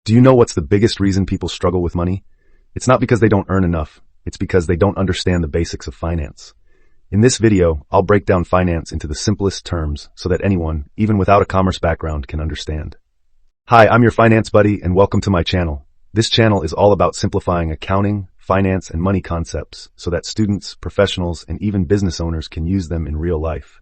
Do you know what's the biggest reason people struggle with money? It's not because they don't earn enough. It's because they don't understand the basics of finance. In this video, I'll break down finance into the simplest terms so that anyone, even without a commerce background, can understand. Hi, I'm your finance buddy and welcome to my channel. This channel is all about simplifying accounting, finance, and money concepts so that students, professionals, and even business owners can use them in real life.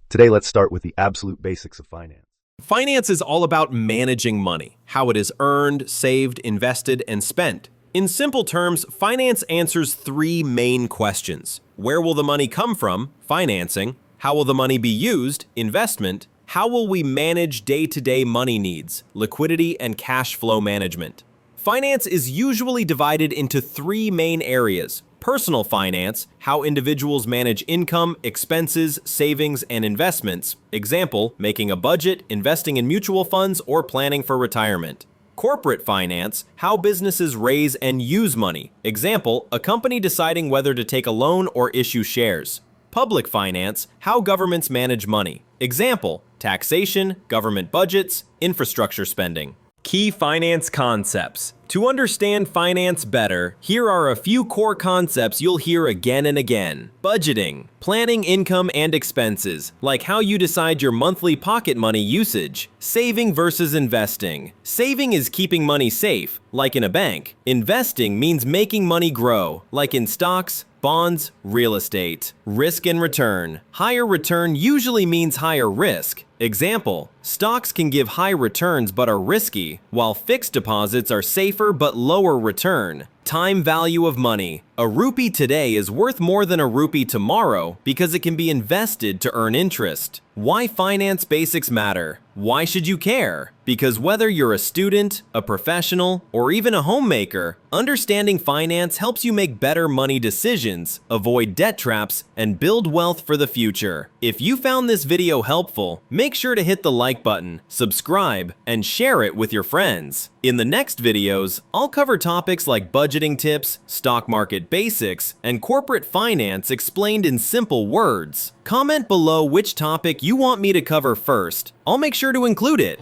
Today, let's start with the absolute basics of finance. Finance is all about managing money, how it is earned, saved, invested, and spent. In simple terms, finance answers three main questions. Where will the money come from? Financing. How will the money be used? Investment. How will we manage day-to-day money needs? Liquidity and cash flow management. Finance is usually divided into three main areas. Personal finance, how individuals manage income, expenses, savings, and investments. Example, making a budget, investing in mutual funds, or planning for retirement. Corporate finance, how businesses raise and use money. Example, a company deciding whether to take a loan or issue shares. Public finance, how governments manage money. Example, taxation, government budgets, infrastructure spending. Key finance concepts. To understand finance better, here are a few core concepts you'll hear again and again. Budgeting. Planning income and expenses, like how you decide your monthly pocket money usage. Saving versus investing. Saving is keeping money safe, like in a bank. Investing means making money grow, like in stocks, bonds, real estate. Risk and return. Higher return usually means higher risk. Example, stocks can give high returns but are risky, while fixed deposits are safer but lower return. Time value of money. A rupee today is worth more than a rupee tomorrow because it can be invested to earn interest. Why finance basics matter? Why should you care? Because whether you're a student, a professional, or even a homemaker, understanding finance helps you make better money decisions, avoid debt traps, and build wealth for the future. If you found this video helpful, make sure to hit the like button, subscribe, and share it with your friends. In the next videos, I'll cover topics like budgeting tips, stock market basics, and corporate finance explained in simple words. Comment below which topic you want me to cover first. I'll make sure to include it.